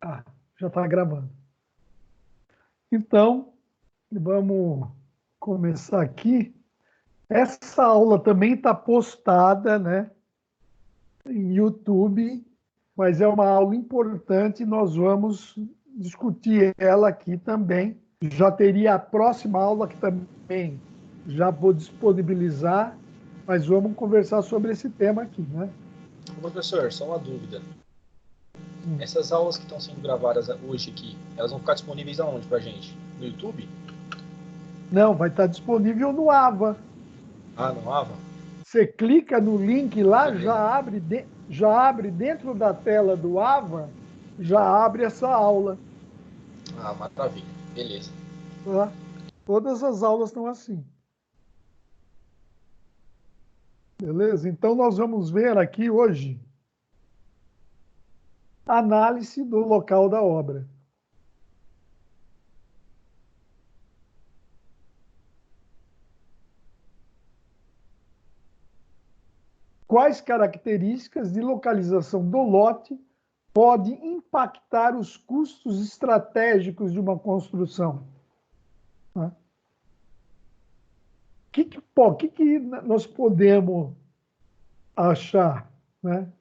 Ah, já está gravando. Então, vamos começar aqui. Essa aula também está postada, né, em YouTube, mas é uma aula importante. Nós vamos discutir ela aqui também. Já teria a próxima aula que também já vou disponibilizar, mas vamos conversar sobre esse tema aqui, né? Ô, professor, só uma dúvida. Hum. Essas aulas que estão sendo gravadas hoje aqui, elas vão ficar disponíveis aonde pra gente? No YouTube? Não, vai estar disponível no AVA. Ah, no Ava? Você clica no link lá, Beleza. já abre dentro da tela do AVA, já abre essa aula. Ah, maravilha. Beleza. Tá? Todas as aulas estão assim. Beleza? Então, nós vamos ver aqui hoje a análise do local da obra. Quais características de localização do lote podem impactar os custos estratégicos de uma construção? Tá? Que nós podemos achar, né?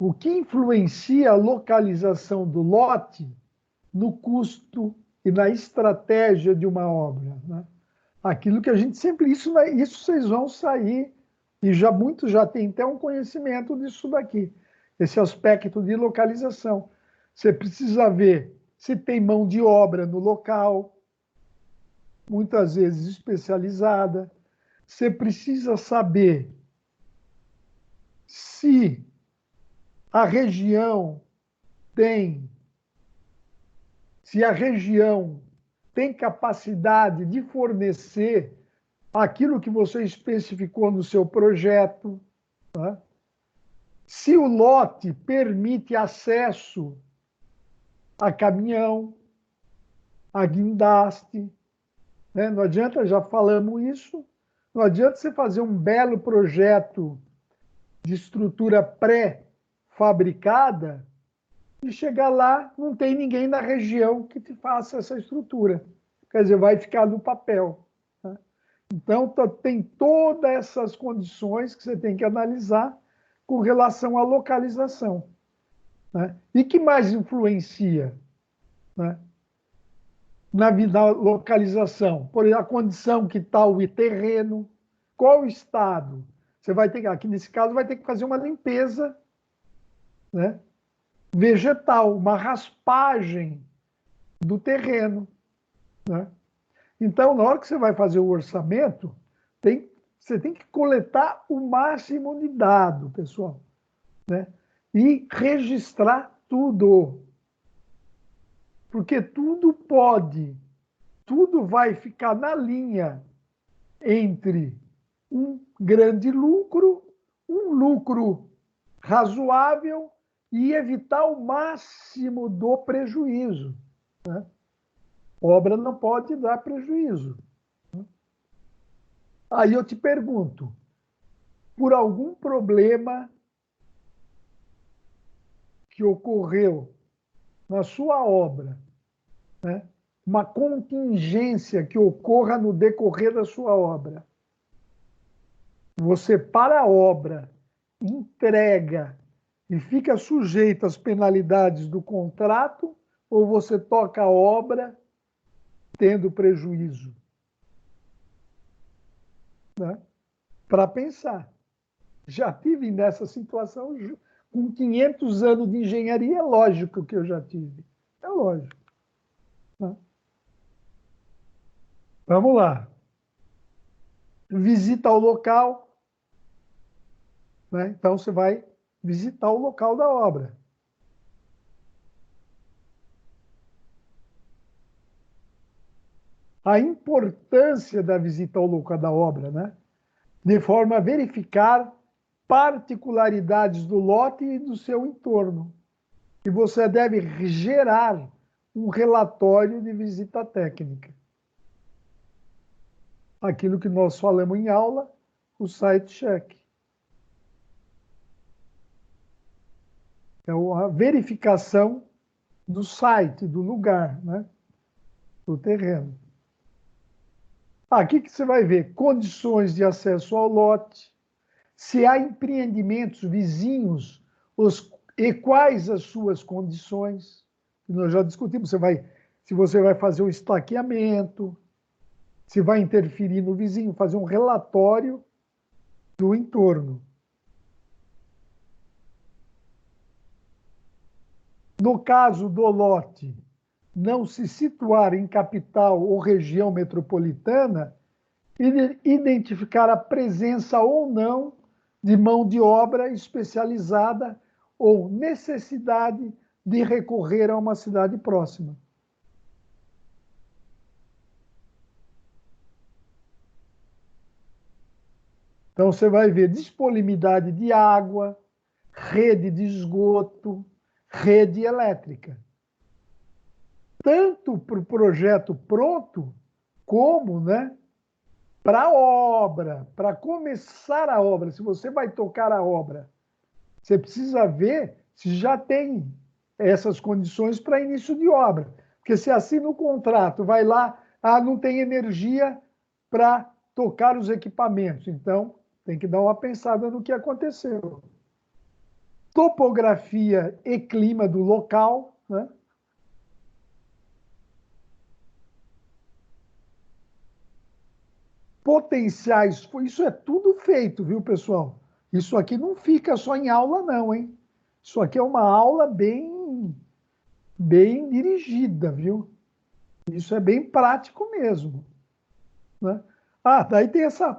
O que influencia a localização do lote no custo e na estratégia de uma obra, né? Aquilo que a gente sempre... Isso vocês vão sair, e já muitos já têm até um conhecimento disso daqui, esse aspecto de localização. Você precisa ver se tem mão de obra no local, muitas vezes especializada. Você precisa saber se a região tem se a região tem capacidade de fornecer aquilo que você especificou no seu projeto, tá? Se o lote permite acesso a caminhão, a guindaste, né? Não adianta, já falamos isso, não adianta você fazer um belo projeto de estrutura pré-fabricada e chegar lá, não tem ninguém na região que te faça essa estrutura. Quer dizer, vai ficar no papel. Tá? Então, tem todas essas condições que você tem que analisar com relação à localização. Né? E que mais influencia, né, na localização? Por exemplo, a condição que está o terreno, qual o estado? Você vai ter, aqui nesse caso, vai ter que fazer uma limpeza, né, vegetal, uma raspagem do terreno. Né? Então, na hora que você vai fazer o orçamento, você tem que coletar o máximo de dado, pessoal, né? E registrar tudo. Porque tudo vai ficar na linha entre um grande lucro, um lucro razoável e evitar o máximo do prejuízo. Né? Obra não pode dar prejuízo. Aí eu te pergunto, por algum problema que ocorreu na sua obra, né, uma contingência que ocorra no decorrer da sua obra, você para a obra, entrega e fica sujeito às penalidades do contrato, ou você toca a obra tendo prejuízo? Né? Para pensar. Já tive nessa situação com 500 anos de engenharia, é lógico que eu já tive. É lógico. Né? Vamos lá. Visita ao local. Né? Então, você vai visitar o local da obra. A importância da visita ao local da obra, né? De forma a verificar particularidades do lote e do seu entorno. E você deve gerar um relatório de visita técnica. Aquilo que nós falamos em aula, o site check. É a verificação do site, do lugar, né? Do terreno. Aqui que você vai ver condições de acesso ao lote, se há empreendimentos vizinhos e quais as suas condições. Nós já discutimos, se você vai fazer um estaqueamento, se vai interferir no vizinho, fazer um relatório do entorno. No caso do lote, não se situar em capital ou região metropolitana, identificar a presença ou não de mão de obra especializada ou necessidade de recorrer a uma cidade próxima. Então, você vai ver disponibilidade de água, rede de esgoto, rede elétrica. Tanto para o projeto pronto, como, né, para a obra, para começar a obra. Se você vai tocar a obra, você precisa ver se já tem essas condições para início de obra. Porque se assina o contrato, vai lá, não tem energia para tocar os equipamentos. Então, tem que dar uma pensada no que aconteceu. Topografia e clima do local, né? Potenciais, isso é tudo feito, viu, pessoal? Isso aqui não fica só em aula, não, hein? Isso aqui é uma aula bem dirigida, viu? Isso é bem prático mesmo, né? Daí tem essa...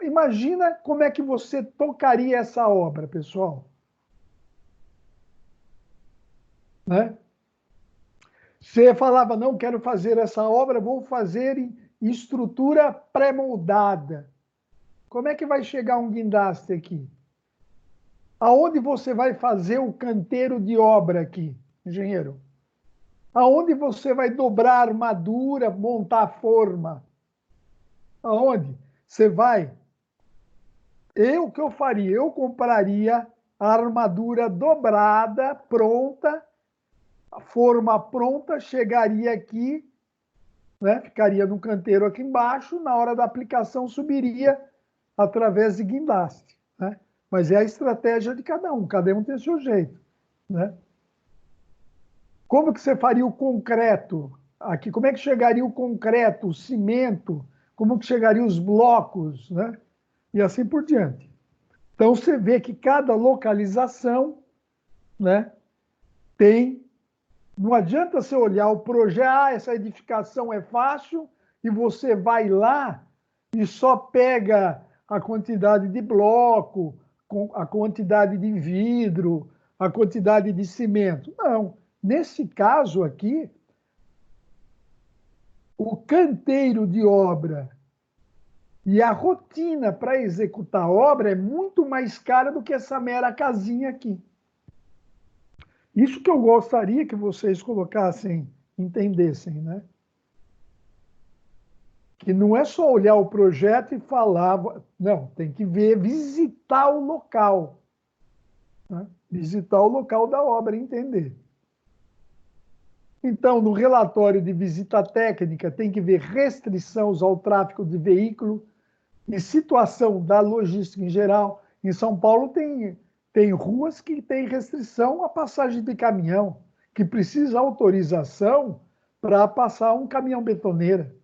Imagina como é que você tocaria essa obra, pessoal. Né? Você falava, não quero fazer essa obra, vou fazer em estrutura pré-moldada. Como é que vai chegar um guindaste aqui? Aonde você vai fazer o canteiro de obra aqui, engenheiro? Aonde você vai dobrar a armadura, montar a forma? Aonde? Você vai... O que eu faria? Eu compraria a armadura dobrada, pronta, a forma pronta, chegaria aqui, né? Ficaria no canteiro aqui embaixo, na hora da aplicação subiria através de guindaste, né? Mas é a estratégia de cada um tem seu jeito, né? Como que você faria o concreto aqui? Como é que chegaria o concreto, o cimento? Como que chegaria os blocos, né? E assim por diante. Então você vê que cada localização, né, tem... Não adianta você olhar o projeto, essa edificação é fácil, e você vai lá e só pega a quantidade de bloco, a quantidade de vidro, a quantidade de cimento. Não. Nesse caso aqui, o canteiro de obra e a rotina para executar a obra é muito mais cara do que essa mera casinha aqui. Isso que eu gostaria que vocês colocassem, entendessem, né? Que não é só olhar o projeto e falar, não, tem que ver, visitar o local, né? Visitar o local da obra e entender. Então, no relatório de visita técnica, tem que ver restrições ao tráfego de veículo e situação da logística em geral. Em São Paulo tem ruas que tem restrição à passagem de caminhão, que precisa autorização para passar um caminhão betoneira,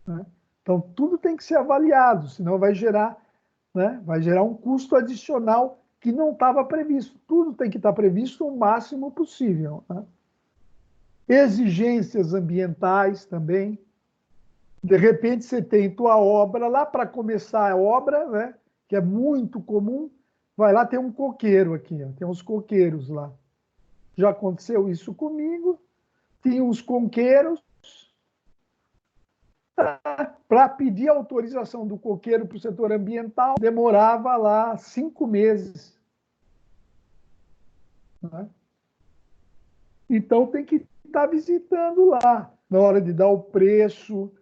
né? Então, tudo tem que ser avaliado, senão vai gerar, né, vai gerar um custo adicional que não estava previsto. Tudo tem que estar previsto o máximo possível, né? Exigências ambientais também. De repente, você tem tua obra lá para começar a obra, né, que é muito comum, vai lá, tem um coqueiro aqui, ó, tem uns coqueiros lá. Já aconteceu isso comigo, tinha uns coqueiros. Para pedir autorização do coqueiro para o setor ambiental, demorava lá 5 meses. Né? Então, tem que estar visitando lá, na hora de dar o preço,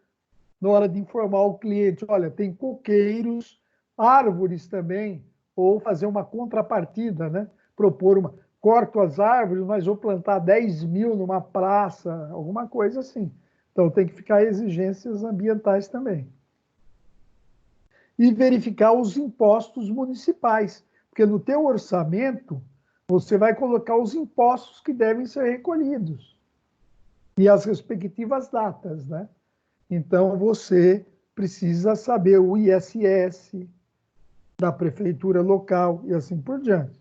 na hora de informar o cliente, olha, tem coqueiros, árvores também, ou fazer uma contrapartida, né? Propor uma corto as árvores, mas vou plantar 10.000 numa praça, alguma coisa assim. Então, tem que ficar exigências ambientais também. E verificar os impostos municipais, porque no teu orçamento, você vai colocar os impostos que devem ser recolhidos e as respectivas datas, né? Então, você precisa saber o ISS da prefeitura local e assim por diante.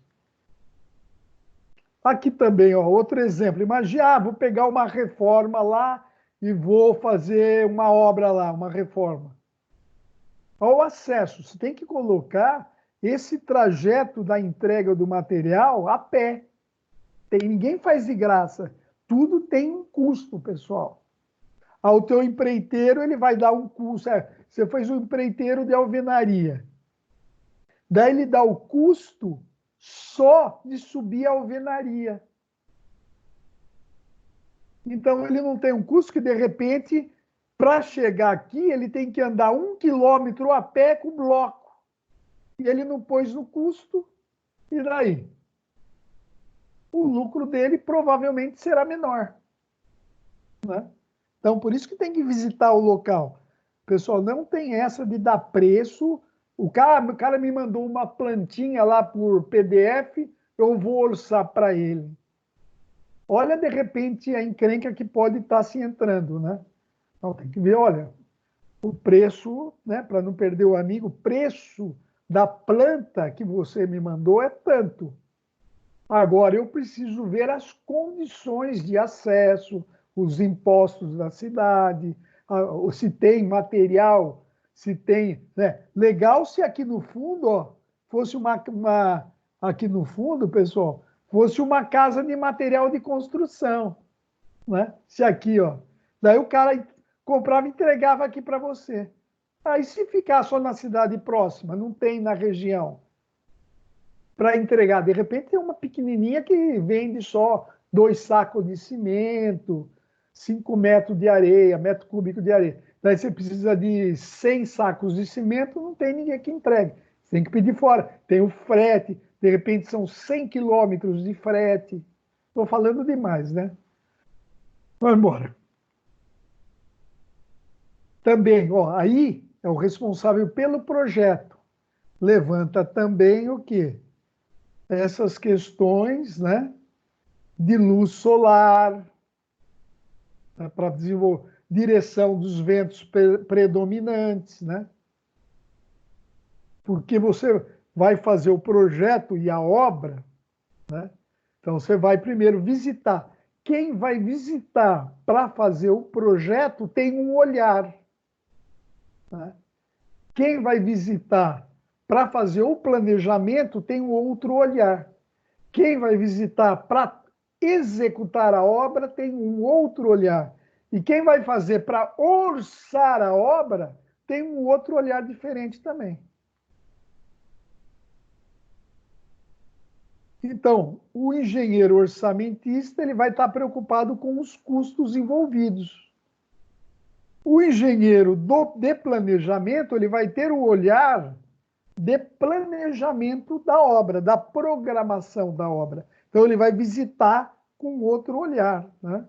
Aqui também, ó, outro exemplo. Imagina, vou pegar uma reforma lá e vou fazer uma obra lá, uma reforma. Ao acesso, você tem que colocar esse trajeto da entrega do material a pé. Ninguém faz de graça. Tudo tem um custo, pessoal. Ao teu empreiteiro, ele vai dar um custo. Você fez um empreiteiro de alvenaria. Daí ele dá o custo só de subir a alvenaria. Então, ele não tem um custo que, de repente, para chegar aqui, ele tem que andar 1 quilômetro a pé com bloco. E ele não pôs no custo, e daí? O lucro dele provavelmente será menor, né? Então, por isso que tem que visitar o local. Pessoal, não tem essa de dar preço. O cara me mandou uma plantinha lá por PDF, eu vou orçar para ele. Olha, de repente, a encrenca que pode estar se entrando, né? Então, tem que ver, olha, o preço, né, para não perder o amigo, o preço da planta que você me mandou é tanto. Agora, eu preciso ver as condições de acesso, os impostos da cidade, se tem material, se tem... Né? Legal se aqui no fundo, ó, fosse aqui no fundo, pessoal, fosse uma casa de material de construção, né? Se aqui, ó, daí o cara comprava e entregava aqui para você. Aí se ficar só na cidade próxima, não tem na região, para entregar. De repente tem uma pequenininha que vende só 2 sacos de cimento, 5 metros de areia, metro cúbico de areia. Daí você precisa de 100 sacos de cimento, não tem ninguém que entregue. Você tem que pedir fora. Tem o frete, de repente são 100 quilômetros de frete. Estou falando demais, né? Vamos embora. Também, ó, aí é o responsável pelo projeto. Levanta também o quê? Essas questões, né, de luz solar, né, para desenvolver direção dos ventos predominantes, né? Porque você vai fazer o projeto e a obra, né? Então você vai primeiro visitar. Quem vai visitar para fazer o projeto tem um olhar, né? Quem vai visitar para fazer o planejamento tem um outro olhar. Quem vai visitar para executar a obra tem um outro olhar. E quem vai fazer para orçar a obra tem um outro olhar diferente também. Então, o engenheiro orçamentista ele vai estar preocupado com os custos envolvidos. O engenheiro de planejamento ele vai ter o olhar de planejamento da obra, da programação da obra. Então, ele vai visitar com outro olhar, né?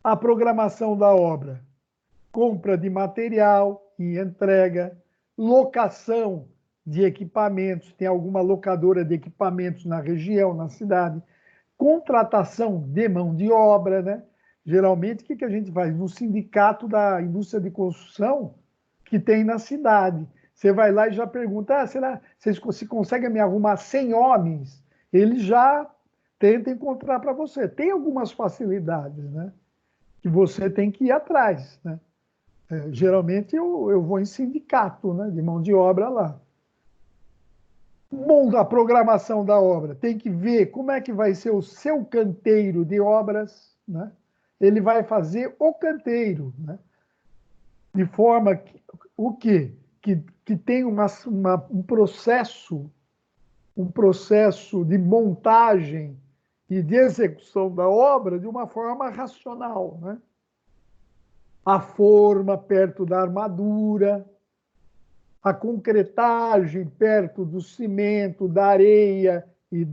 A programação da obra, compra de material e entrega, locação de equipamentos, tem alguma locadora de equipamentos na região, na cidade, contratação de mão de obra, né? Geralmente, o que a gente faz? No sindicato da indústria de construção que tem na cidade. Você vai lá e já pergunta, será que você consegue me arrumar 100 homens? Eles já tentam encontrar para você. Tem algumas facilidades, né? Que você tem que ir atrás, né? Geralmente eu vou em sindicato, né, de mão de obra lá. Bom, a programação da obra, tem que ver como é que vai ser o seu canteiro de obras, né? Ele vai fazer o canteiro, né? De forma que, o quê? Que tem um processo de montagem e de execução da obra de uma forma racional, né? A forma perto da armadura, a concretagem perto do cimento, da areia e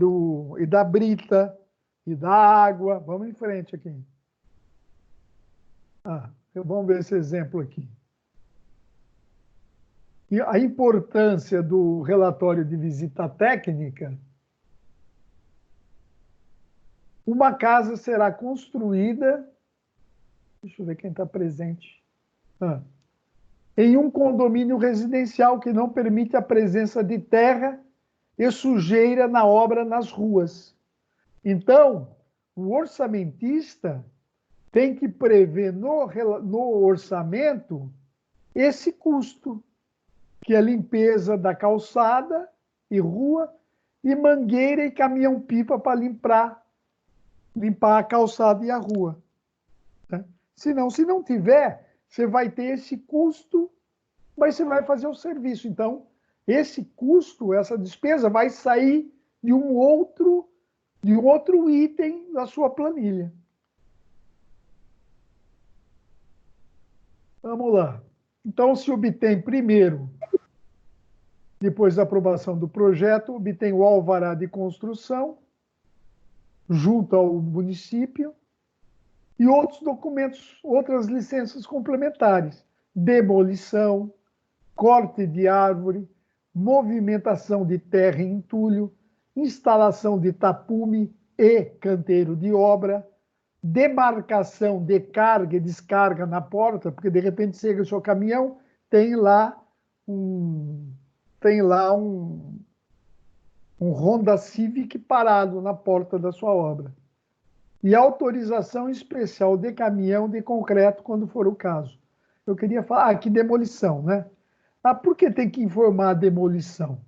da brita e da água. Vamos em frente aqui. Vamos ver esse exemplo aqui. E a importância do relatório de visita técnica. Uma casa será construída, deixa eu ver quem está presente, em um condomínio residencial que não permite a presença de terra e sujeira na obra nas ruas. Então, o orçamentista tem que prever no orçamento esse custo, que é a limpeza da calçada e rua, e mangueira e caminhão-pipa para limpar a calçada e a rua. Né? Se não tiver, você vai ter esse custo, mas você vai fazer o serviço. Então, esse custo, essa despesa, vai sair de um outro item da sua planilha. Vamos lá. Então, se obtém primeiro, depois da aprovação do projeto, obtém o alvará de construção, junto ao município, e outros documentos, outras licenças complementares, demolição, corte de árvore, movimentação de terra em entulho, instalação de tapume e canteiro de obra, demarcação de carga e descarga na porta, porque de repente chega o seu caminhão, tem lá um Honda Civic parado na porta da sua obra. E autorização especial de caminhão de concreto, quando for o caso. Eu queria falar aqui demolição, né? Por que tem que informar a demolição?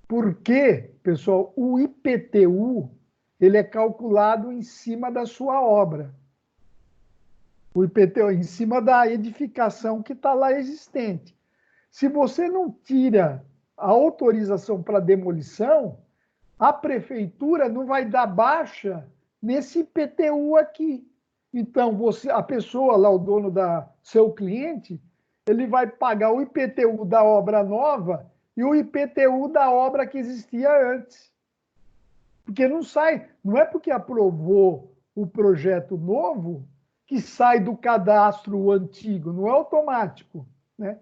Porque, pessoal, o IPTU ele é calculado em cima da sua obra. O IPTU em cima da edificação que está lá existente. Se você não tira a autorização para demolição, a prefeitura não vai dar baixa nesse IPTU aqui. Então, a pessoa lá, o dono seu cliente, ele vai pagar o IPTU da obra nova e o IPTU da obra que existia antes. Porque não é porque aprovou o projeto novo que sai do cadastro antigo, não é automático, né?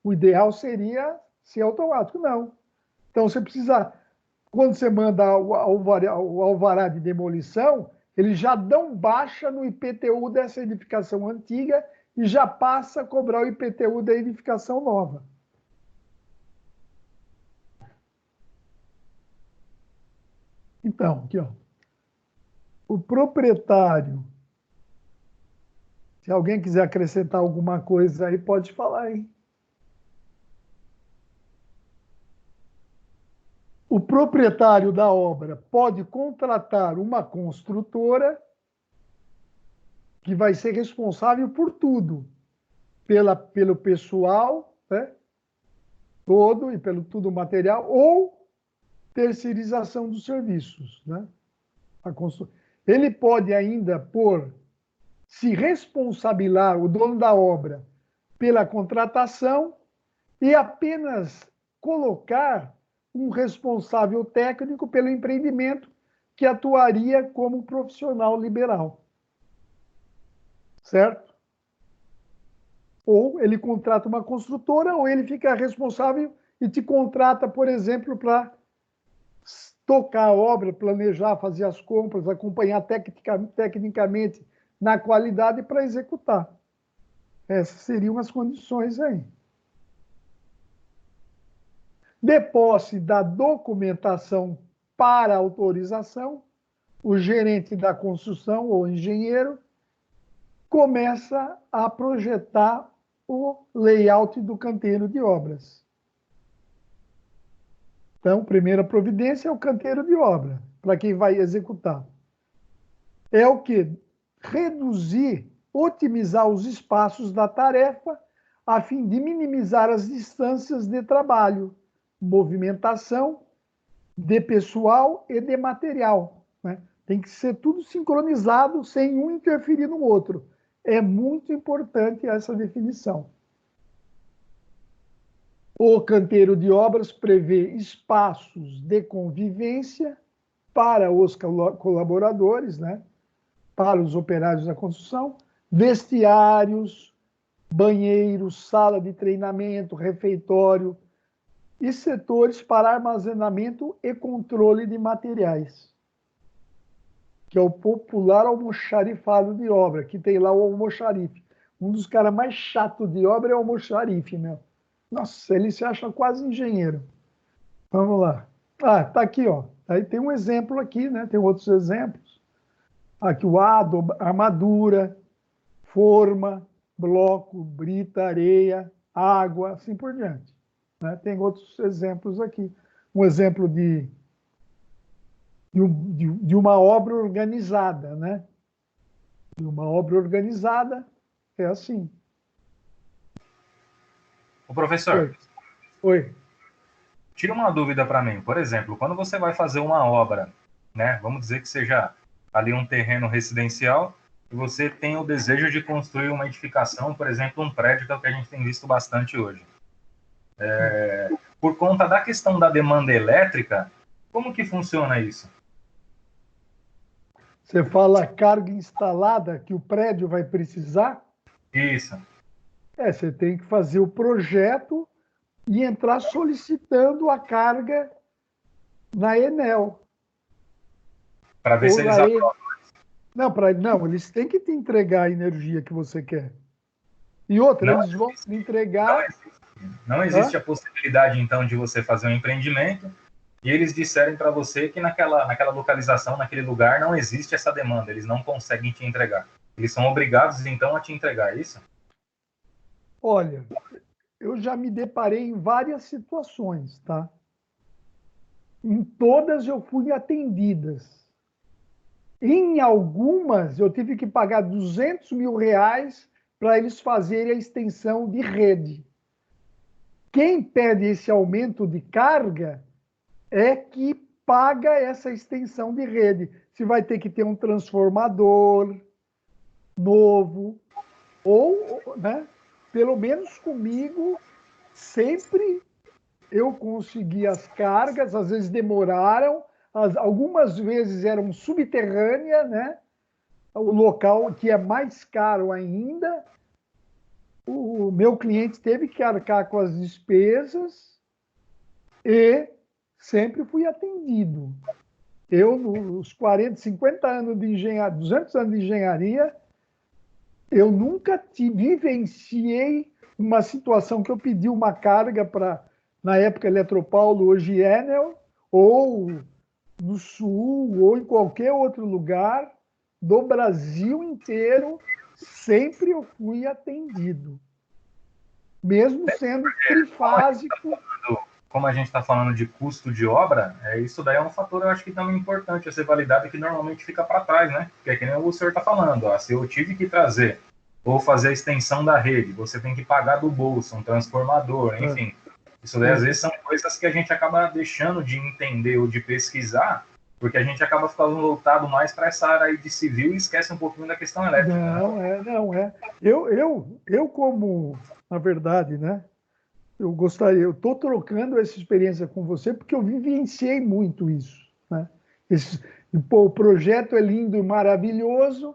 O ideal seria ser automático, não. Então, você precisa, quando você manda o alvará de demolição, eles já dão baixa no IPTU dessa edificação antiga e já passa a cobrar o IPTU da edificação nova. Então, aqui, ó. O proprietário, se alguém quiser acrescentar alguma coisa aí, pode falar, hein? O proprietário da obra pode contratar uma construtora que vai ser responsável por tudo, pelo pessoal, né, todo e pelo tudo material, ou terceirização dos serviços, né? Ele pode ainda se responsabilizar, o dono da obra, pela contratação e apenas colocar um responsável técnico pelo empreendimento que atuaria como profissional liberal. Certo? Ou ele contrata uma construtora, ou ele fica responsável e te contrata, por exemplo, para tocar a obra, planejar, fazer as compras, acompanhar tecnicamente na qualidade para executar. Essas seriam as condições aí. De posse da documentação para autorização, o gerente da construção ou engenheiro começa a projetar o layout do canteiro de obras. Então, primeira providência é o canteiro de obra, para quem vai executar. É o que? Reduzir, otimizar os espaços da tarefa, a fim de minimizar as distâncias de trabalho, movimentação de pessoal e de material. Né? Tem que ser tudo sincronizado, sem um interferir no outro. É muito importante essa definição. O canteiro de obras prevê espaços de convivência para os colaboradores, né? Para os operários da construção, vestiários, banheiros, sala de treinamento, refeitório e setores para armazenamento e controle de materiais, que é o popular almoxarifado de obra, que tem lá o almoxarife. Um dos caras mais chatos de obra é o almoxarife, meu. Nossa, ele se acha quase engenheiro. Vamos lá. Ah, tá aqui, ó. Aí tem um exemplo aqui, né? Tem outros exemplos. Aqui o ado, armadura, forma, bloco, brita, areia, água, assim por diante. Né? Tem outros exemplos aqui. Um exemplo de uma obra organizada, né? De uma obra organizada é assim. O professor, Oi. Oi. tira uma dúvida para mim. Por exemplo, quando você vai fazer uma obra, né? Vamos dizer que seja ali um terreno residencial e você tem o desejo de construir uma edificação, por exemplo, um prédio, que é o que a gente tem visto bastante hoje. Por conta da questão da demanda elétrica, como que funciona isso? Você fala carga instalada que o prédio vai precisar? Isso, Você tem que fazer o projeto e entrar solicitando a carga na Enel. para ver Ou se eles na E... aprovam. não, eles têm que te entregar a energia que você quer. E outra, Não, eles vão te não entregar. existe, não Hã? existe a possibilidade, então, de você fazer um empreendimento e eles disserem para você que naquela localização, naquele lugar, não existe essa demanda, eles não conseguem te entregar. Eles são obrigados, então, a te entregar isso? Olha, eu já me deparei em várias situações, tá? Em todas eu fui atendidas. Em algumas eu tive que pagar R$ 200 mil para eles fazerem a extensão de rede. Quem pede esse aumento de carga é que paga essa extensão de rede. Se vai ter que ter um transformador novo, ou, né, pelo menos comigo, sempre eu consegui as cargas, às vezes demoraram, algumas vezes eram subterrâneas, né? O local que é mais caro ainda, o meu cliente teve que arcar com as despesas e sempre fui atendido. Eu, nos 40, 50 anos de engenharia, 200 anos de engenharia, eu nunca vivenciei uma situação que eu pedi uma carga para, na época, Eletropaulo, hoje Enel, ou no Sul, ou em qualquer outro lugar do Brasil inteiro, sempre eu fui atendido, mesmo sendo trifásico. Como a gente está falando de custo de obra, isso daí é um fator, eu acho que também importante a ser validado e que normalmente fica para trás, né? Porque é que nem o senhor está falando, ó, se eu tive que trazer ou fazer a extensão da rede, você tem que pagar do bolso, um transformador, enfim. Isso daí, às vezes, são coisas que a gente acaba deixando de entender ou de pesquisar, porque a gente acaba ficando voltado mais para essa área aí de civil e esquece um pouquinho da questão elétrica, né? Não é. Eu como, na verdade, né? Eu estou trocando essa experiência com você porque eu vivenciei muito isso, né? Esse, pô, o projeto é lindo e maravilhoso,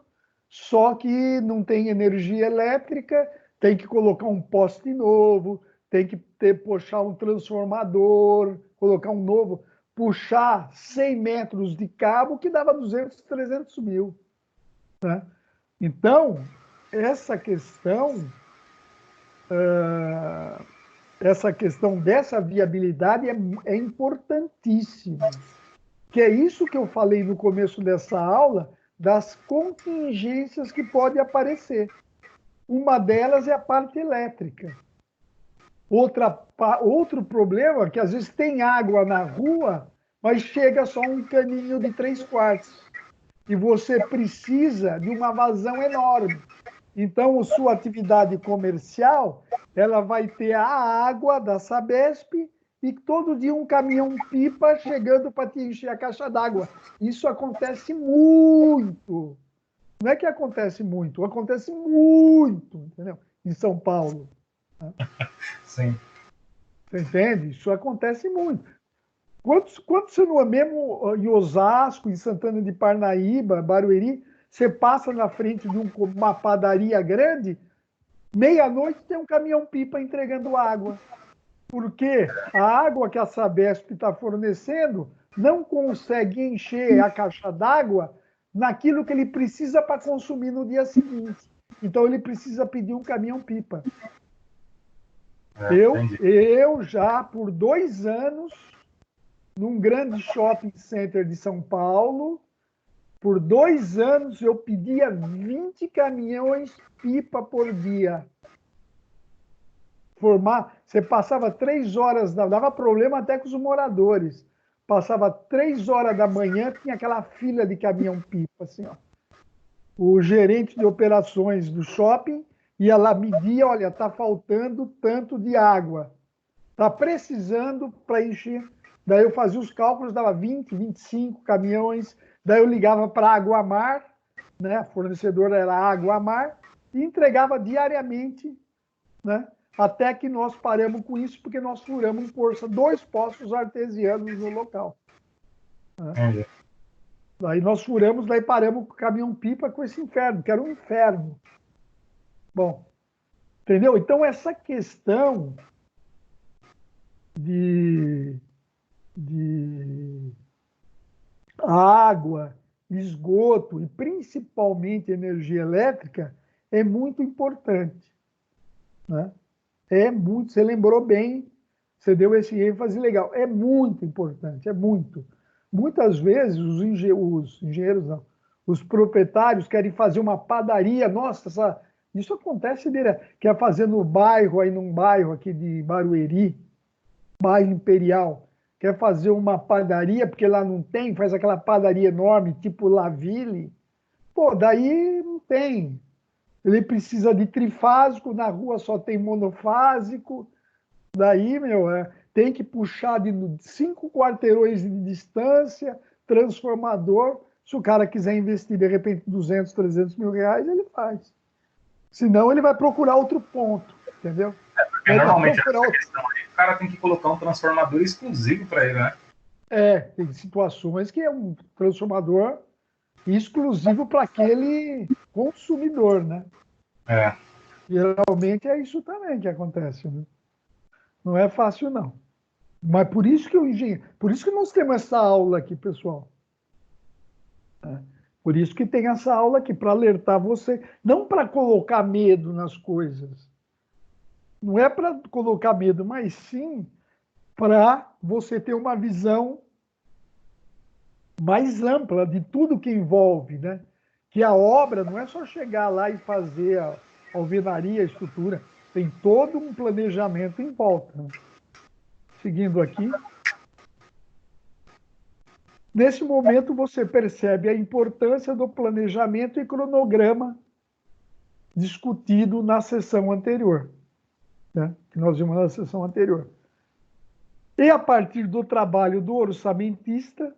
só que não tem energia elétrica, tem que colocar um poste novo, tem que puxar um transformador, colocar um novo, puxar 100 metros de cabo que dava 200, 300 mil, né? Então, essa questão essa questão dessa viabilidade é importantíssima. Que é isso que eu falei no começo dessa aula, das contingências que podem aparecer. Uma delas é a parte elétrica. Outro problema é que às vezes tem água na rua, mas chega só um caninho de 3/4. E você precisa de uma vazão enorme. Então, a sua atividade comercial, ela vai ter a água da Sabesp e todo dia um caminhão-pipa chegando para te encher a caixa d'água. Isso acontece muito. Não é que acontece muito, acontece muito, entendeu? Em São Paulo. Sim. Você entende? Isso acontece muito. Quanto você não é mesmo em Osasco, em Santana de Parnaíba, Barueri, você passa na frente de uma padaria grande, meia-noite tem um caminhão-pipa entregando água. Porque a água que a Sabesp está fornecendo não consegue encher a caixa d'água naquilo que ele precisa para consumir no dia seguinte. Então ele precisa pedir um caminhão-pipa. Entendi. Eu já, por 2 anos, num grande shopping center de São Paulo, por 2 anos eu pedia 20 caminhões pipa por dia. Você passava 3 horas, dava problema até com os moradores. Passava 3 horas da manhã, tinha aquela fila de caminhão-pipa, assim, ó. O gerente de operações do shopping ia lá medir, olha, está faltando tanto de água, está precisando para encher. Daí eu fazia os cálculos, dava 20, 25 caminhões, daí eu ligava para a Aguamar, né? A fornecedora era a Aguamar, e entregava diariamente, né? Até que nós paramos com isso, porque nós furamos 2 poços artesianos no local. Né? Daí nós furamos, daí paramos com o caminhão-pipa com esse inferno, que era um inferno. Bom, entendeu? Então, essa questão de água, esgoto e principalmente energia elétrica é muito importante. Né? É muito, você lembrou bem, você deu esse ênfase legal. É muito importante, é muito. Muitas vezes os engenheiros não, os proprietários querem fazer uma padaria. Nossa, isso acontece direto. Quer fazer no bairro, aí num bairro aqui de Barueri, bairro Imperial, quer fazer uma padaria, porque lá não tem, faz aquela padaria enorme, tipo Laville. Pô, daí não tem. Ele precisa de trifásico, na rua só tem monofásico. Daí, tem que puxar de 5 quarteirões de distância, transformador. Se o cara quiser investir, de repente, 200, 300 mil reais, ele faz. Senão, ele vai procurar outro ponto, entendeu? Porque normalmente essa questão aí, o cara tem que colocar um transformador exclusivo para ele, né? Tem situações que é um transformador exclusivo para aquele consumidor, né? Geralmente é isso também que acontece, né? Não é fácil, não. Mas por isso que nós temos essa aula aqui, pessoal. Por isso que tem essa aula aqui, para alertar você, não para colocar medo nas coisas. Não é para colocar medo, mas sim para você ter uma visão mais ampla de tudo que envolve, né? Que a obra não é só chegar lá e fazer a alvenaria, a estrutura, tem todo um planejamento em volta. Né? Seguindo aqui. Nesse momento, você percebe a importância do planejamento e cronograma discutido na sessão anterior, né? Que nós vimos na sessão anterior. E a partir do trabalho do orçamentista,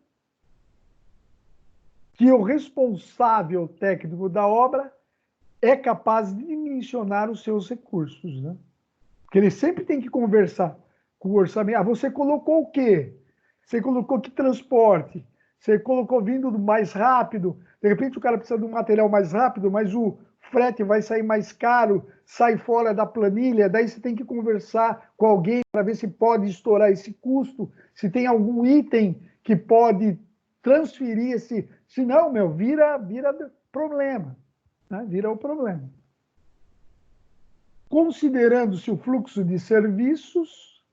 que o responsável técnico da obra é capaz de dimensionar os seus recursos, né? Porque ele sempre tem que conversar com o orçamento. Você colocou o quê? Você colocou que transporte? Você colocou vindo mais rápido? De repente o cara precisa de um material mais rápido, mas o frete vai sair mais caro, sai fora da planilha, daí você tem que conversar com alguém para ver se pode estourar esse custo, se tem algum item que pode transferir esse... Se não, vira problema, né? Vira o problema. Considerando-se o fluxo de serviços,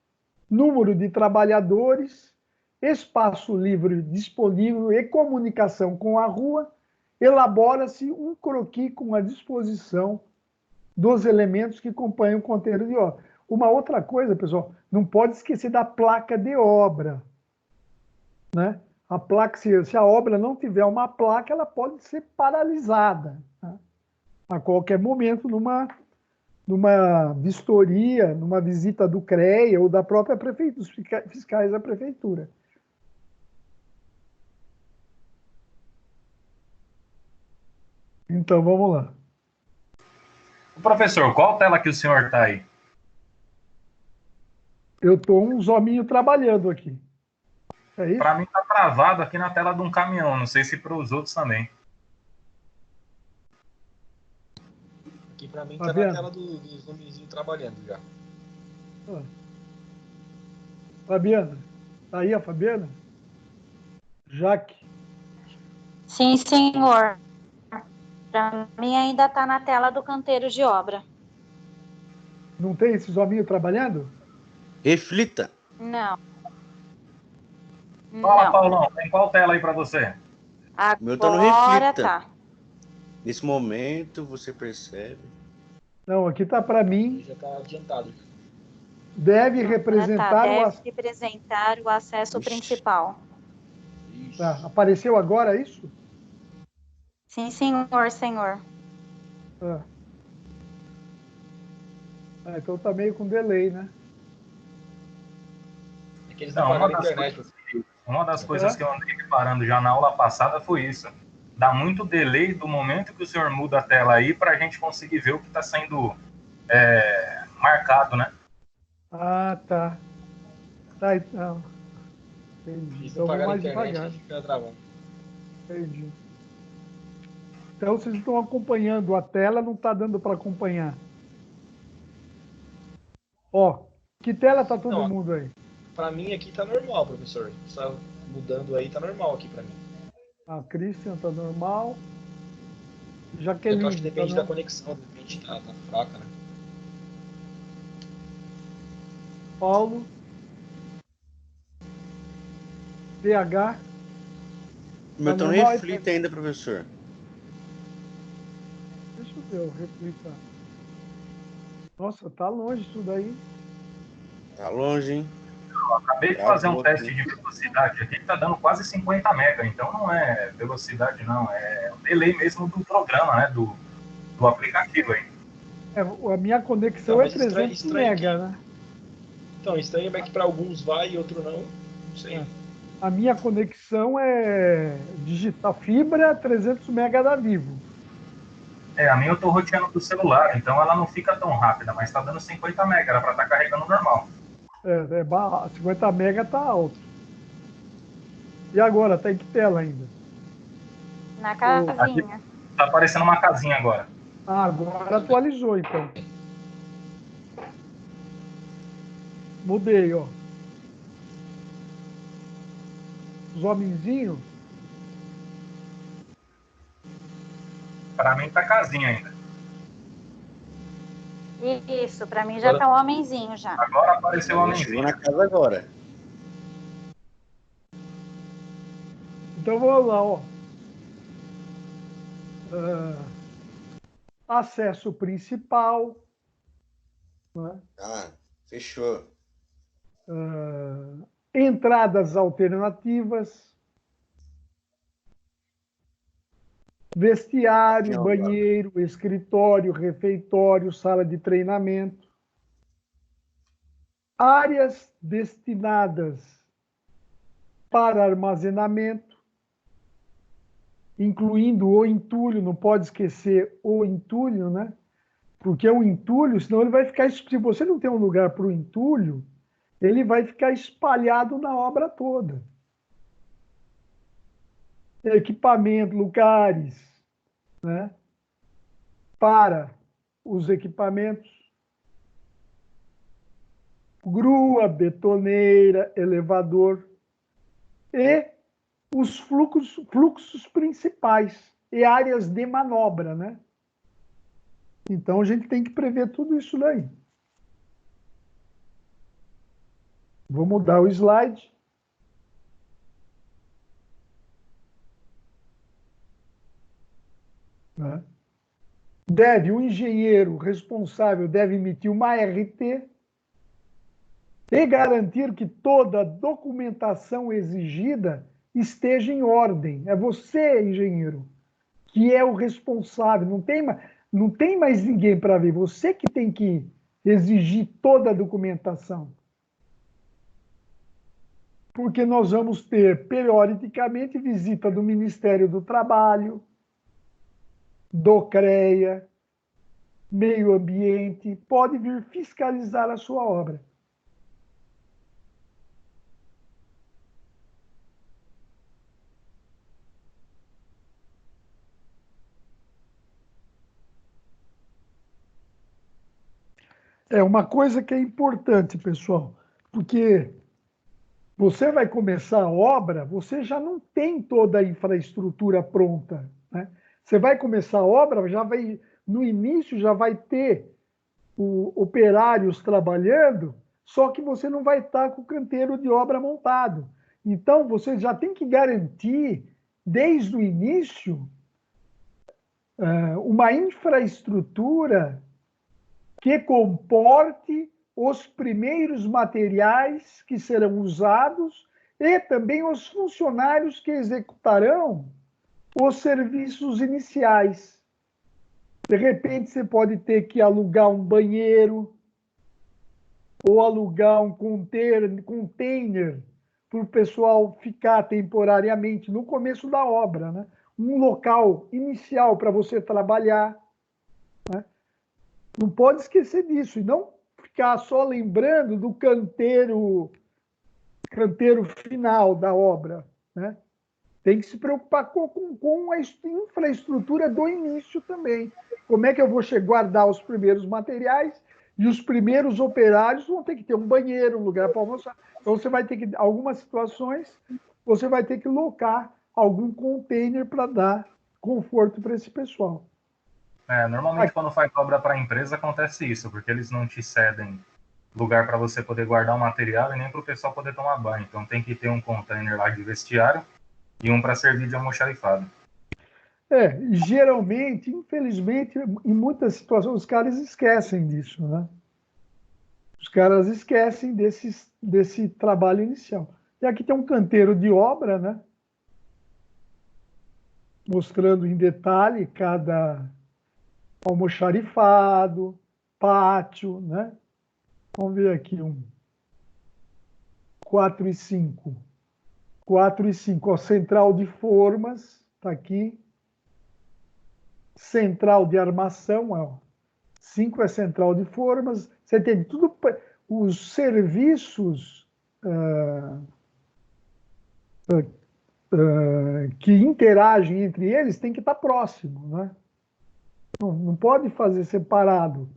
número de trabalhadores, espaço livre disponível e comunicação com a rua, elabora-se um croquis com a disposição dos elementos que compõem o conteúdo de obra. Uma outra coisa, pessoal, não pode esquecer da placa de obra. Né? A placa, se a obra não tiver uma placa, ela pode ser paralisada, né? A qualquer momento, numa vistoria, numa visita do CREA ou da própria prefeitura, dos fiscais da prefeitura. Então, vamos lá. Professor, qual tela que o senhor está aí? Eu tô uns hominhos trabalhando aqui. É isso? Para mim tá travado aqui na tela de um caminhão, não sei se para os outros também. Aqui pra mim Tá tá na vendo? tela dos homenzinhos trabalhando já. Ah. Fabiana, tá aí a Fabiana? Jaque. Sim, senhor. Para mim ainda está na tela do canteiro de obra. Não tem esses hominhos trabalhando? Reflita. Não. Fala, Não. Paulão, tem qual tela aí para você? O meu tá no Agora reflita. tá. Nesse momento, você percebe. Não, aqui tá para Ele mim. já tá adiantado. Deve Agora tá. representar o Deve representar o acesso Ixi. principal. Ixi. Tá, apareceu agora isso? Sim, senhor, senhor. Ah. Então tá meio com delay, né? É que eles Não, não pagaram a internet. Uma das coisas que eu andei reparando já na aula passada foi isso. Dá muito delay do momento que o senhor muda a tela aí para a gente conseguir ver o que está sendo marcado, né? Ah, tá. Tá, então. Entendi. Eles Então não vou pagaram a mais internet devagar. e fica travando. Entendi. Então vocês estão acompanhando a tela, não está dando para acompanhar. Ó, que tela tá todo Não, mundo aí? pra mim aqui tá normal, professor. Tá mudando aí, tá normal aqui pra mim. A Christian tá normal. É que eu acho que Jaqueline tá depende da normal. conexão, de repente tá fraca, né? Paulo. PH. O meu Tá tá no normal aí, reflita ainda, professor. Deixa eu ver o reflita. Nossa, tá longe isso daí. Tá longe, hein? Acabei de fazer um teste de velocidade aqui, tá dando quase 50 mega, então não é velocidade não, é o delay mesmo do programa, né, do aplicativo aí. A minha conexão Então, é mas 300 estranho mega, que- né? Então, estranho é que pra alguns vai e outro não. Não sei. É. A minha conexão é digital fibra 300 mega da Vivo. A minha eu tô roteando do celular, então ela não fica tão rápida, mas tá dando 50 mega, era pra estar carregando normal. 50 mega tá alto. E agora, tá em que tela ainda? Na Aqui casinha. tá aparecendo uma casinha agora. Ah, agora atualizou, então. Mudei, ó. Os homenzinhos. Pra mim tá casinha ainda. Isso, para mim já tá um homenzinho já. Agora apareceu o Chegou homenzinho. na casa agora. Então vamos lá, ó. Acesso principal. Né? Ah, fechou. Entradas alternativas. Vestiário, Não, banheiro, escritório, refeitório, sala de treinamento. Áreas destinadas para armazenamento, incluindo o entulho, não pode esquecer o entulho, né? Porque o entulho, senão ele vai ficar. Se você não tem um lugar para o entulho, ele vai ficar espalhado na obra toda. Equipamento, lugares, né? Para os equipamentos. Grua, betoneira, elevador. E os fluxos principais e áreas de manobra, né? Então a gente tem que prever tudo isso daí. Vou mudar o slide. Né? O engenheiro responsável deve emitir uma RT e garantir que toda a documentação exigida esteja em ordem. É você, engenheiro, que é o responsável. Não tem mais ninguém para ver. Você que tem que exigir toda a documentação. Porque nós vamos ter, periodicamente, visita do Ministério do Trabalho, do CREA, Meio Ambiente, pode vir fiscalizar a sua obra. É uma coisa que é importante, pessoal, porque você vai começar a obra, você já não tem toda a infraestrutura pronta, né? Você vai começar a obra, já vai, no início já vai ter operários trabalhando, só que você não vai estar com o canteiro de obra montado. Então, você já tem que garantir, desde o início, uma infraestrutura que comporte os primeiros materiais que serão usados e também os funcionários que executarão os serviços iniciais. De repente, você pode ter que alugar um banheiro ou alugar um container para o pessoal ficar temporariamente no começo da obra, né? Um local inicial para você trabalhar, né? Não pode esquecer disso e não ficar só lembrando do canteiro final da obra, né? Tem que se preocupar com a infraestrutura do início também. Como é que eu vou guardar os primeiros materiais e os primeiros operários vão ter que ter um banheiro, um lugar para almoçar. Então, você vai ter que, em algumas situações, você vai ter que locar algum container para dar conforto para esse pessoal. Normalmente quando faz obra para a empresa acontece isso, porque eles não te cedem lugar para você poder guardar o material e nem para o pessoal poder tomar banho. Então tem que ter um container lá de vestiário e um para servir de almoxarifado. Geralmente, infelizmente, em muitas situações, os caras esquecem disso, né? Os caras esquecem desse trabalho inicial. E aqui tem um canteiro de obra, né? Mostrando em detalhe cada almoxarifado, pátio, né? Vamos ver aqui 4 e 5. 4 e 5, ó, central de formas, está aqui. Central de armação, ó. 5 é central de formas. Você tem tudo, os serviços que interagem entre eles tem que estar próximo, né? Não pode fazer separado.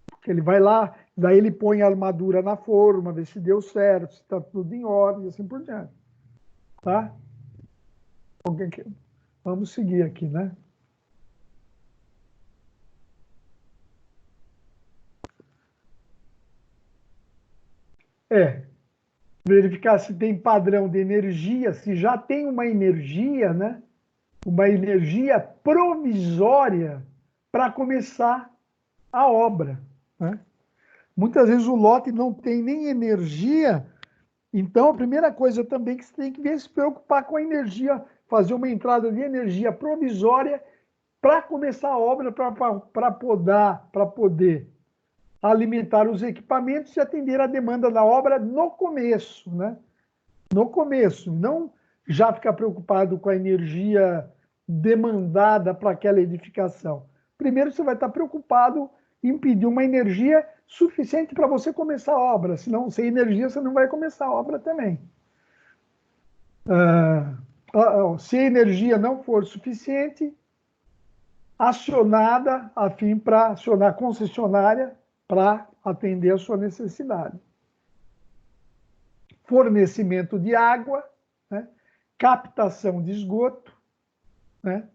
Porque ele vai lá, daí ele põe a armadura na forma, vê se deu certo, se está tudo em ordem, e assim por diante. Tá? Vamos seguir aqui, né? Verificar se tem padrão de energia, se já tem uma energia, né? Uma energia provisória para começar a obra, né? Muitas vezes o lote não tem nem energia, então a primeira coisa também que você tem que ver é se preocupar com a energia, fazer uma entrada de energia provisória para começar a obra, para poder alimentar os equipamentos e atender a demanda da obra no começo, né? No começo, não já ficar preocupado com a energia demandada para aquela edificação. Primeiro, você vai estar preocupado em pedir uma energia suficiente para você começar a obra, senão, sem energia, você não vai começar a obra também. Se a energia não for suficiente, acionada a fim para acionar a concessionária para atender a sua necessidade. Fornecimento de água, né? Captação de esgoto, né?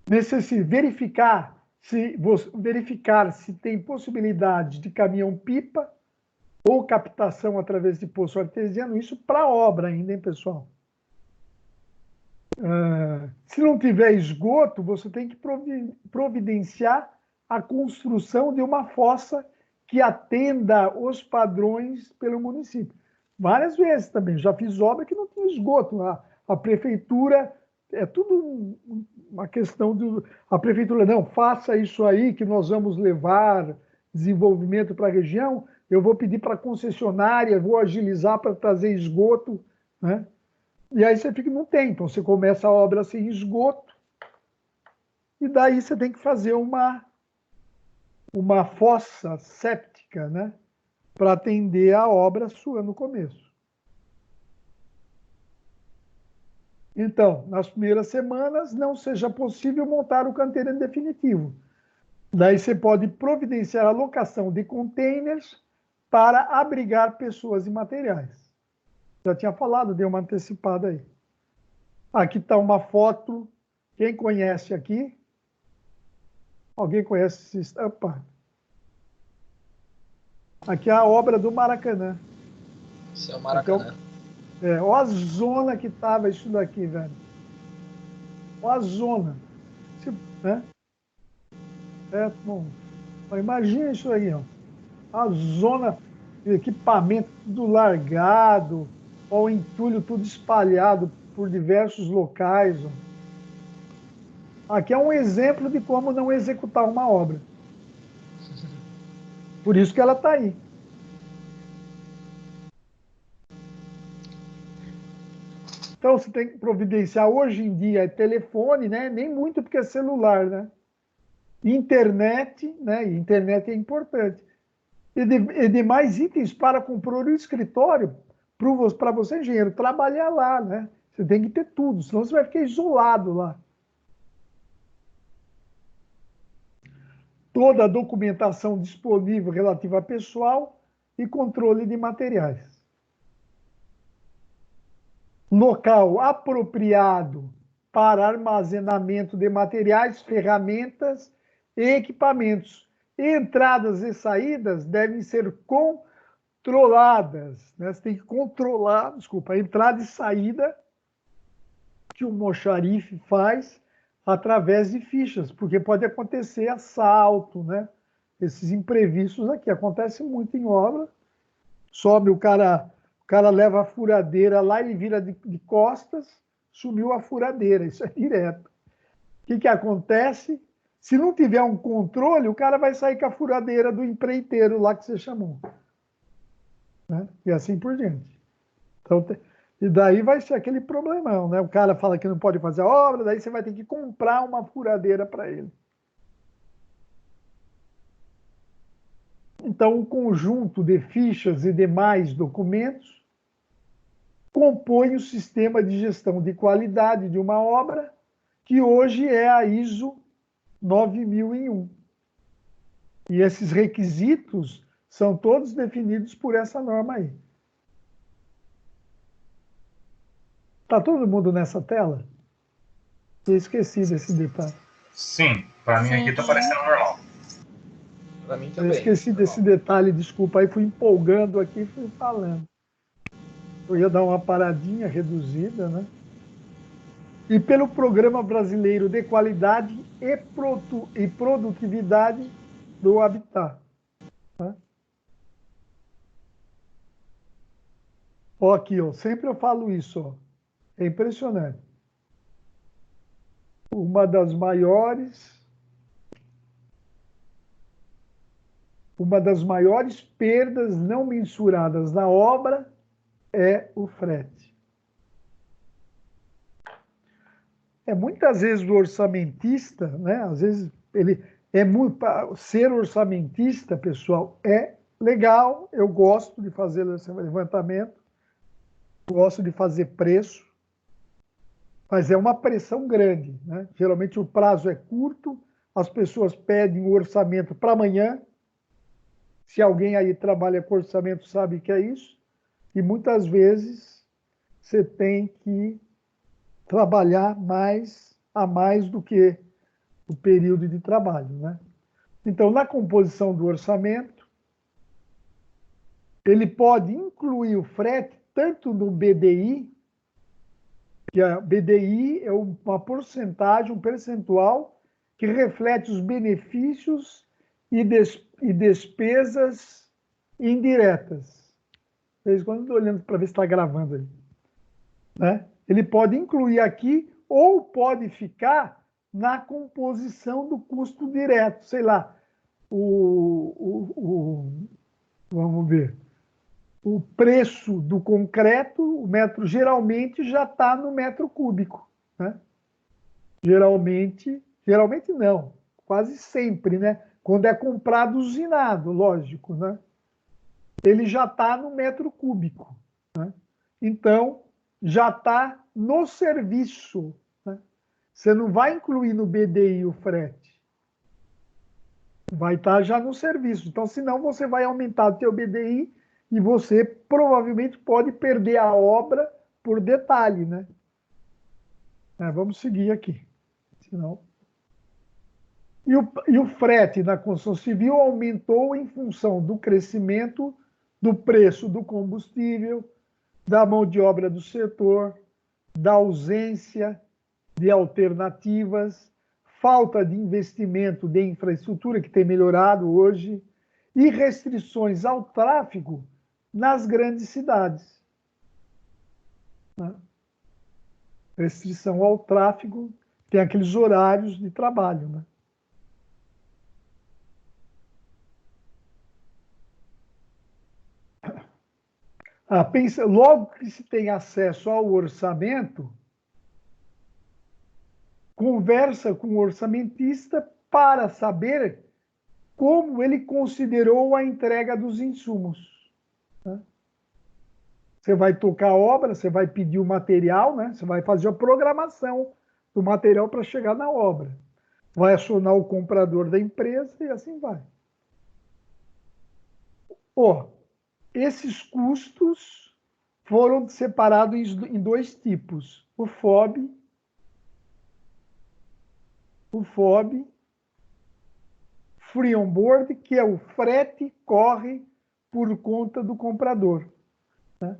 Verificar se tem possibilidade de caminhão-pipa ou captação através de poço artesiano, isso para obra ainda, hein, pessoal? Se não tiver esgoto, você tem que providenciar a construção de uma fossa que atenda os padrões pelo município. Várias vezes também, já fiz obra que não tinha esgoto. A prefeitura, é tudo uma questão a prefeitura, não, faça isso aí que nós vamos levar desenvolvimento para a região, eu vou pedir para a concessionária, vou agilizar para trazer esgoto, né? E aí você fica, não tem, então você começa a obra sem esgoto, e daí você tem que fazer uma fossa séptica, né, para atender a obra sua no começo. Então, nas primeiras semanas, não seja possível montar o canteiro em definitivo. Daí você pode providenciar a locação de containers para abrigar pessoas e materiais. Já tinha falado, dei uma antecipada aí. Aqui está uma foto. Quem conhece aqui? Alguém conhece esse... Opa. Aqui é a obra do Maracanã. Isso é o Maracanã. Então, olha a zona que estava isso daqui, velho. Olha a zona. Né? Bom, imagina isso aí, ó. A zona de equipamento tudo largado, ó, o entulho tudo espalhado por diversos locais. Ó. Aqui é um exemplo de como não executar uma obra. Por isso que ela está aí. Então, você tem que providenciar, hoje em dia, é telefone, né? Nem muito porque é celular, né? Internet, né? E internet é importante. E demais itens para compor o escritório, para você, engenheiro, trabalhar lá, né? Você tem que ter tudo, senão você vai ficar isolado lá. Toda a documentação disponível relativa a pessoal e controle de materiais. Local apropriado para armazenamento de materiais, ferramentas e equipamentos. Entradas e saídas devem ser controladas. Né? Você tem que controlar, desculpa, a entrada e saída que o mocharife faz através de fichas, porque pode acontecer assalto, né? Esses imprevistos aqui. Acontece muito em obra. Sobe o cara leva a furadeira lá, ele vira de costas, sumiu a furadeira, isso é direto. O que acontece? Se não tiver um controle, o cara vai sair com a furadeira do empreiteiro lá que você chamou. Né? E assim por diante. Então, e daí vai ser aquele problemão, né? O cara fala que não pode fazer a obra, daí você vai ter que comprar uma furadeira para ele. Então, um conjunto de fichas e demais documentos compõe o sistema de gestão de qualidade de uma obra, que hoje é a ISO 9001. E esses requisitos são todos definidos por essa norma aí. Está todo mundo nessa tela? Eu esqueci desse detalhe. Sim, para mim aqui está parecendo normal. Para mim também. Eu esqueci desse detalhe, desculpa, aí fui empolgando aqui e fui falando. Eu ia dar uma paradinha reduzida, né? E pelo Programa Brasileiro de Qualidade e Produtividade do Habitat. Né? Ó, aqui, ó, sempre eu falo isso, ó. É impressionante. Uma das maiores perdas não mensuradas na obra é o frete. Muitas vezes o orçamentista, né? Às vezes ele é muito ser orçamentista, pessoal, é legal. Eu gosto de fazer esse levantamento, gosto de fazer preço, mas é uma pressão grande, né? Geralmente o prazo é curto, as pessoas pedem o orçamento para amanhã. Se alguém aí trabalha com orçamento sabe que é isso. E muitas vezes você tem que trabalhar a mais do que o período de trabalho, né? Então, na composição do orçamento, ele pode incluir o frete tanto no BDI, que a BDI é uma porcentagem, um percentual que reflete os benefícios e despesas indiretas. De vez em quando eu estou olhando para ver se está gravando aí. Né? Ele pode incluir aqui ou pode ficar na composição do custo direto. Sei lá, vamos ver. O preço do concreto, o metro, geralmente já está no metro cúbico. Né? Geralmente não, quase sempre, né? Quando é comprado usinado, lógico, né? Ele já está no metro cúbico. Né? Então, já está no serviço. Né? Você não vai incluir no BDI o frete. Vai estar já no serviço. Então, senão você vai aumentar o teu BDI e você provavelmente pode perder a obra por detalhe, né? Vamos seguir aqui. Senão... E o frete na construção civil aumentou em função do crescimento do preço do combustível, da mão de obra do setor, da ausência de alternativas, falta de investimento de infraestrutura, que tem melhorado hoje, e restrições ao tráfego nas grandes cidades. Restrição ao tráfego, tem aqueles horários de trabalho, né? Logo que se tem acesso ao orçamento, conversa com o orçamentista para saber como ele considerou a entrega dos insumos. Você vai tocar a obra, você vai pedir o material, né? Você vai fazer a programação do material para chegar na obra. Vai acionar o comprador da empresa e assim vai. Esses custos foram separados em dois tipos. O FOB, Free on Board, que é o frete corre por conta do comprador. Né?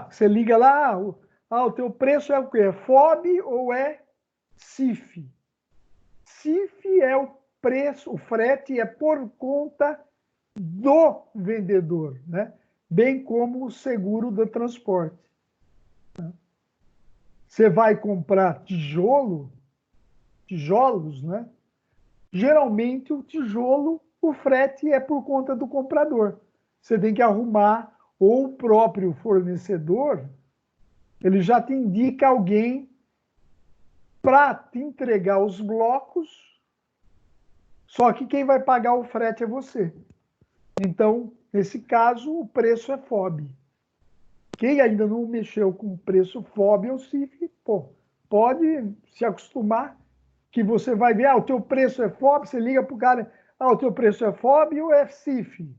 Você liga lá, o teu preço é o quê? É FOB ou é CIF? CIF é o preço, o frete é por conta do vendedor, né? Bem como o seguro do transporte. Você vai comprar tijolos, né? Geralmente o tijolo, o frete é por conta do comprador. Você tem que arrumar, ou o próprio fornecedor, ele já te indica alguém para te entregar os blocos, só que quem vai pagar o frete é você. Então, nesse caso, o preço é FOB. Quem ainda não mexeu com o preço FOB ou CIF, pode se acostumar que você vai ver, o teu preço é FOB, você liga para o cara, o teu preço é FOB ou é CIF?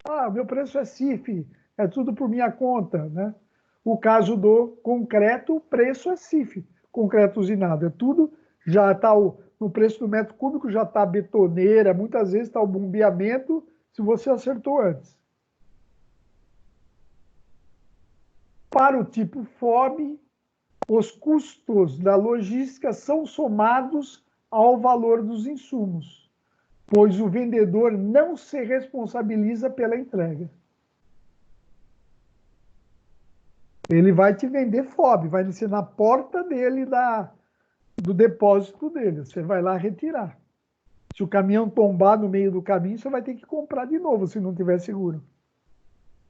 O meu preço é CIF, é tudo por minha conta, né? O caso do concreto, o preço é CIF, concreto usinado, é tudo, já está no preço do metro cúbico, já está a betoneira, muitas vezes está o bombeamento, se você acertou antes. Para o tipo FOB, os custos da logística são somados ao valor dos insumos, pois o vendedor não se responsabiliza pela entrega. Ele vai te vender FOB, vai ser na porta dele, do depósito dele. Você vai lá retirar. Se o caminhão tombar no meio do caminho, você vai ter que comprar de novo, se não tiver seguro.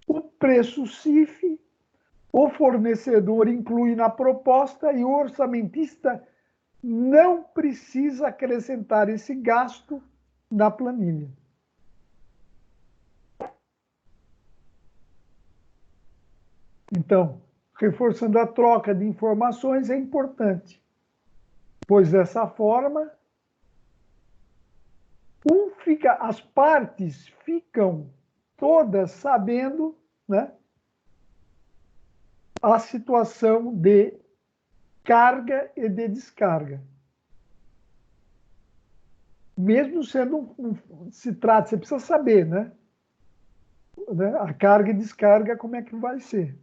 O preço CIF, o fornecedor inclui na proposta e o orçamentista não precisa acrescentar esse gasto na planilha. Então, reforçando a troca de informações é importante, pois dessa forma as partes ficam todas sabendo, né, a situação de carga e de descarga. Mesmo sendo se trata, você precisa saber, né? A carga e descarga, como é que vai ser.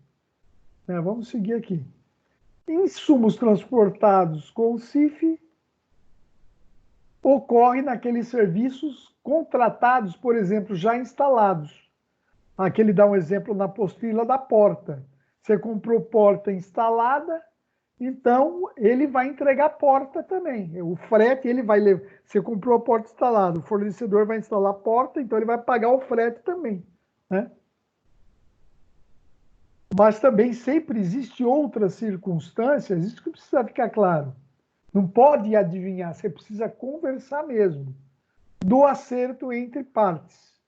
Vamos seguir aqui. Insumos transportados com o CIF ocorre naqueles serviços contratados, por exemplo, já instalados. Aqui ele dá um exemplo na apostila da porta. Você comprou porta instalada, então ele vai entregar a porta também. O frete, ele vai levar. Você comprou a porta instalada, o fornecedor vai instalar a porta, então ele vai pagar o frete também, né? Mas também sempre existe outras circunstâncias, isso que precisa ficar claro. Não pode adivinhar, você precisa conversar mesmo, do acerto entre partes.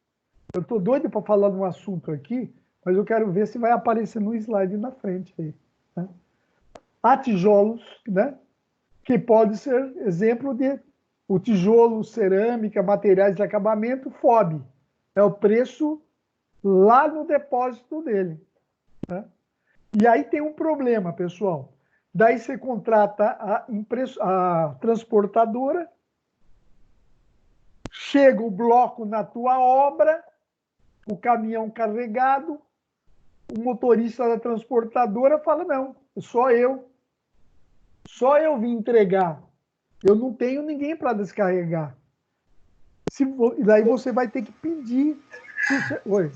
Eu estou doido para falar de um assunto aqui, mas eu quero ver se vai aparecer no slide na frente aí. Né? Há tijolos, né, que pode ser exemplo de o tijolo, cerâmica, materiais de acabamento, FOB. É o preço lá no depósito dele. Né? E aí tem um problema, pessoal. Daí você contrata a transportadora, chega o bloco na tua obra, o caminhão carregado, o motorista da transportadora fala, não, só eu vim entregar. Eu não tenho ninguém para descarregar. E daí você vai ter que pedir. Oi.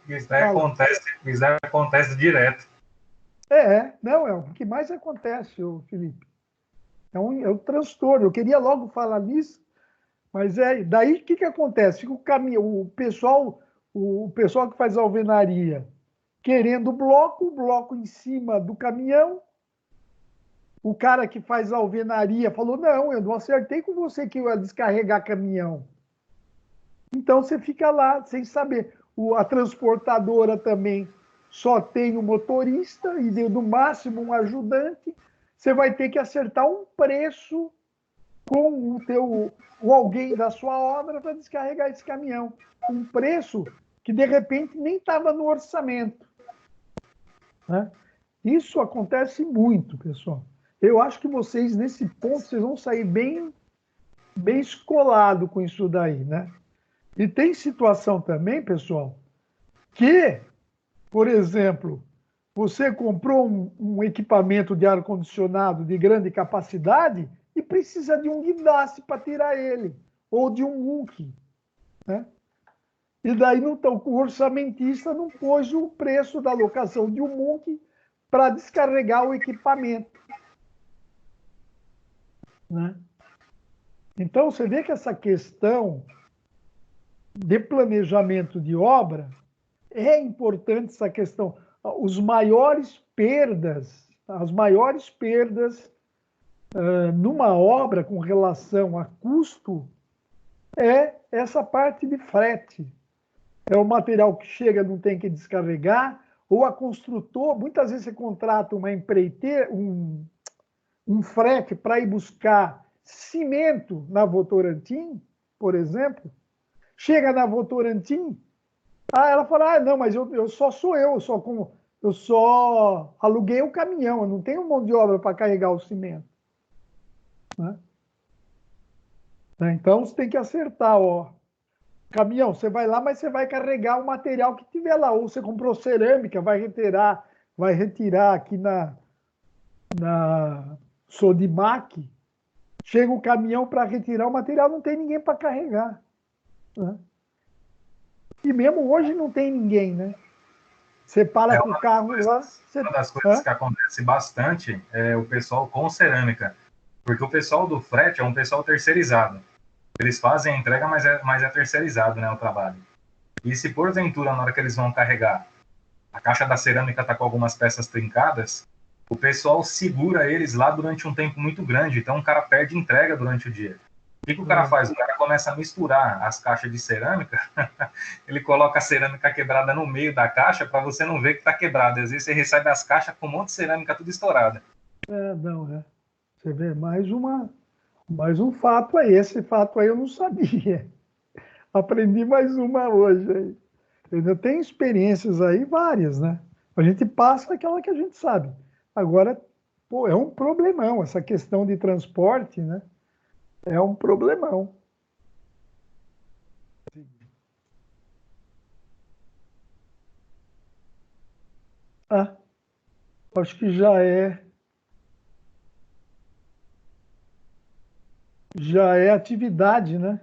Isso daí acontece direto. Não, é o que mais acontece, Felipe. É um transtorno. Eu queria logo falar nisso, mas daí o que acontece? O pessoal que faz alvenaria querendo o bloco em cima do caminhão. O cara que faz alvenaria falou, não, eu não acertei com você que eu ia descarregar caminhão. Então você fica lá sem saber. A transportadora também só tem o motorista e no máximo um ajudante. Você vai ter que acertar um preço com alguém da sua obra para descarregar esse caminhão. Um preço que de repente nem estava no orçamento. Né? Isso acontece muito, pessoal. Eu acho que vocês, nesse ponto, vocês vão sair bem escolado com isso daí, né? E tem situação também, pessoal, que, por exemplo, você comprou um equipamento de ar-condicionado de grande capacidade e precisa de um guindaste para tirar ele, ou de um muque, né? E daí o orçamentista não pôs o preço da locação de um muque para descarregar o equipamento. Né? Então, você vê que essa questão de planejamento de obra é importante, essa questão. As maiores perdas numa obra com relação a custo é essa parte de frete. É o material que chega, não tem que descarregar, ou a construtora, muitas vezes você contrata uma empreiteira, um frete para ir buscar cimento na Votorantim, por exemplo, chega na Votorantim, ela fala, não, mas eu só aluguei o caminhão, eu não tenho mão de obra para carregar o cimento. Né? Então, você tem que acertar, caminhão, você vai lá, mas você vai carregar o material que tiver lá, ou você comprou cerâmica, vai retirar aqui na Sodimac, chega o caminhão para retirar o material, não tem ninguém para carregar. Né? E mesmo hoje não tem ninguém, né? Você para com o carro lá... Uma das coisas que acontece bastante é o pessoal com cerâmica, porque o pessoal do frete é um pessoal terceirizado. Eles fazem a entrega, mas é terceirizado, né, o trabalho. E se porventura, na hora que eles vão carregar, a caixa da cerâmica está com algumas peças trincadas, o pessoal segura eles lá durante um tempo muito grande, então o cara perde entrega durante o dia. O que o cara faz? O cara começa a misturar as caixas de cerâmica, ele coloca a cerâmica quebrada no meio da caixa para você não ver que está quebrada. Às vezes você recebe as caixas com um monte de cerâmica tudo estourada. Você vê, mais um fato aí. Esse fato aí eu não sabia. Aprendi mais uma hoje aí. Eu tenho experiências aí várias, né? A gente passa aquela que a gente sabe. Agora, é um problemão essa questão de transporte, né? É um problemão. Acho que já é atividade, né?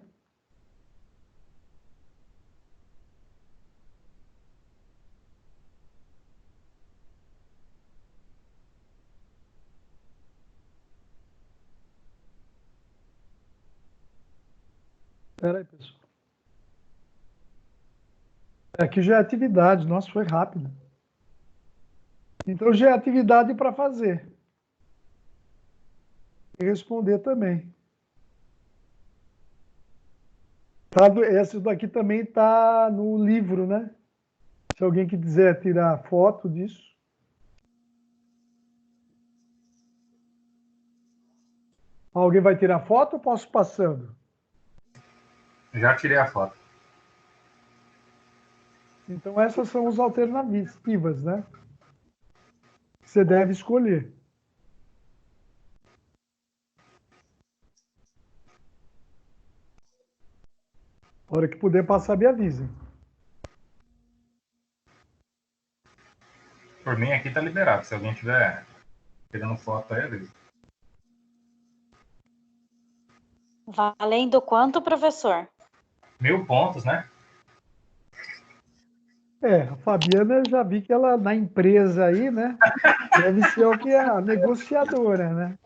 Espera aí, pessoal. Aqui já é atividade. Nossa, foi rápido. Então já é atividade para fazer. E responder também. Esse daqui também está no livro, né? Se alguém quiser tirar foto disso. Alguém vai tirar foto ou posso passando? Já tirei a foto. Então, essas são as alternativas, né? Você deve escolher. A hora que puder passar, me avisem. Por mim, aqui tá liberado. Se alguém tiver tirando foto aí, avisa. Valendo quanto, professor? 1000 pontos, né? A Fabiana, já vi que ela, na empresa aí, né? Deve ser o que é a negociadora, né?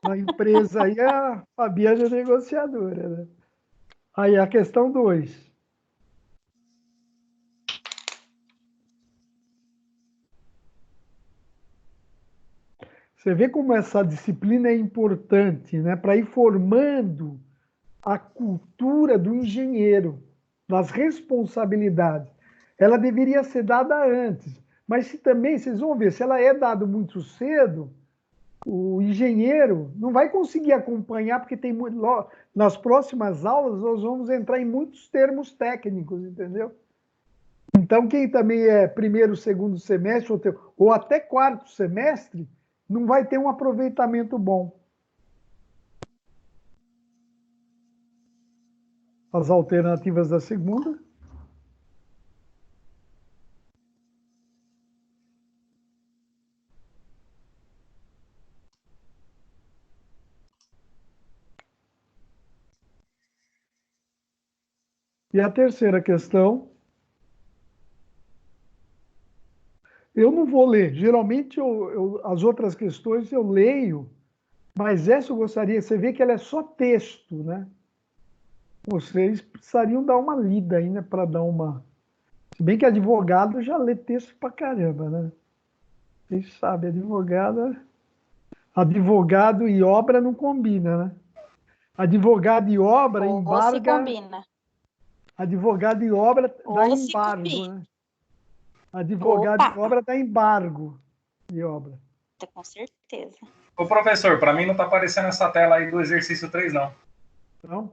Na empresa aí, a Fabiana é negociadora, né? Aí, a questão 2. Você vê como essa disciplina é importante, né? Para ir formando a cultura do engenheiro, das responsabilidades. Ela deveria ser dada antes, mas se também, vocês vão ver, se ela é dada muito cedo, o engenheiro não vai conseguir acompanhar, porque tem muito. Nas próximas aulas, nós vamos entrar em muitos termos técnicos, entendeu? Então, quem também é primeiro, segundo semestre, ou até quarto semestre, não vai ter um aproveitamento bom. As alternativas da segunda. E a terceira questão, eu não vou ler. Geralmente, as outras questões eu leio, mas essa eu gostaria, você vê que ela é só texto, né? Vocês precisariam dar uma lida ainda para dar uma... Se bem que advogado já lê texto pra caramba, né? Vocês sabem, advogado e obra não combina, né? Advogado e obra Ou se embarga... combina. Advogado e obra dá Ou se embargo, combina. né? Advogado e Opa, obra dá embargo de obra. com certeza. Ô, professor, para mim não tá aparecendo essa tela aí do exercício 3, não. Não?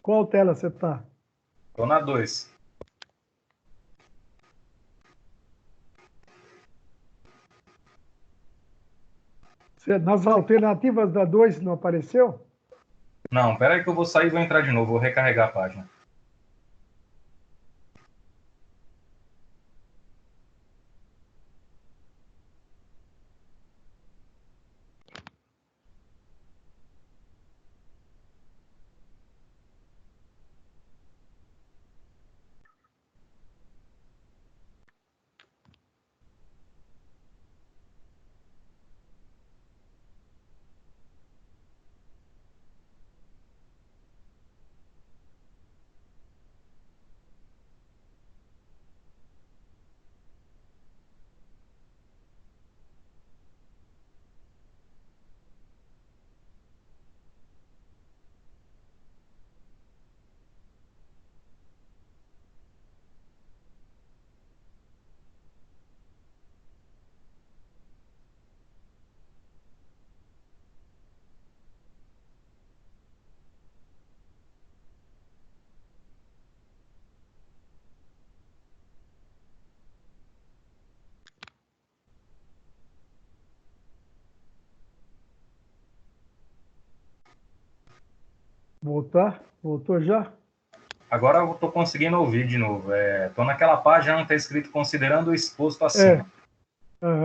Qual tela você está? Tô na 2. Nas alternativas da 2 não apareceu? Não, pera aí que eu vou sair e vou entrar de novo. Vou recarregar a página. Voltar? Voltou já? Agora eu tô conseguindo ouvir de novo. Tô naquela página onde tá escrito considerando o exposto É. acima.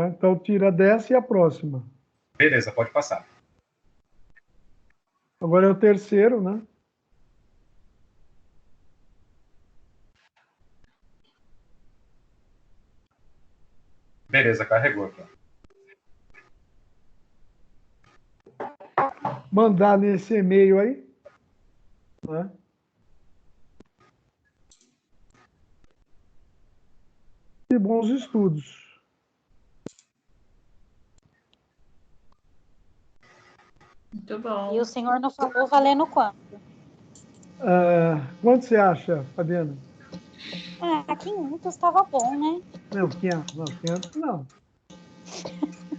Então tira dessa e a próxima. Beleza, pode passar. Agora é o terceiro, né? Beleza, carregou aqui. Mandar nesse e-mail aí. Né? E bons estudos. Muito bom. E o senhor não falou valendo quanto? Quanto você acha, Fabiana? 500 estava bom, né? Não, 500. Não, 500 não.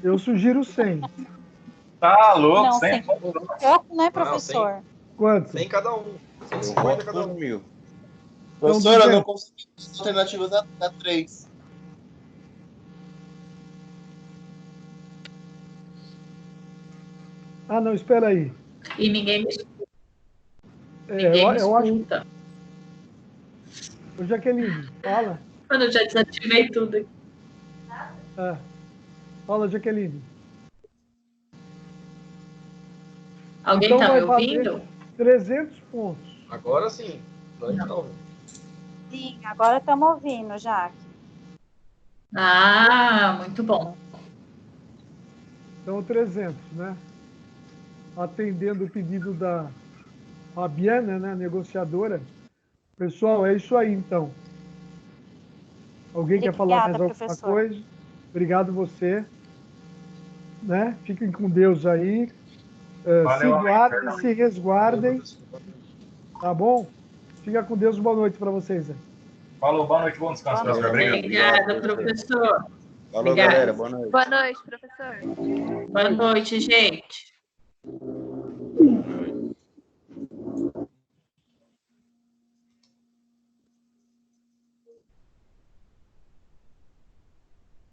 Eu sugiro 100. Tá louco, Não, 100. pouco, né, professor? Quanto? 100 cada um. Eu 150 voto cada por um. 1000. Professora, eu não consegui as alternativas da 3. Ah, não, espera aí. E ninguém me Eu acho. escuta. Ô, Jaqueline, fala. Quando eu já desativei tudo aqui. Fala, Jaqueline. Alguém Então tá vai me valer ouvindo? 300 pontos. Agora sim. Agora a gente tá ouvindo. Sim, agora estamos ouvindo, Jaque. Ah, muito bom. Então, 300, né? Atendendo o pedido da Fabiana, né, negociadora. Pessoal, é isso aí, então. Alguém quer falar mais Obrigada, alguma professor. coisa? Obrigado você. Né? Fiquem com Deus aí. Se Valeu, guardem, amigo. se resguardem. Tá bom? Fica com Deus. Boa noite para vocês. Falou, boa noite, bom descanso, Boa professor. noite. Obrigado. Obrigada, professor. Falou, Obrigada. galera. Boa noite. Boa noite, professor. Boa noite, gente.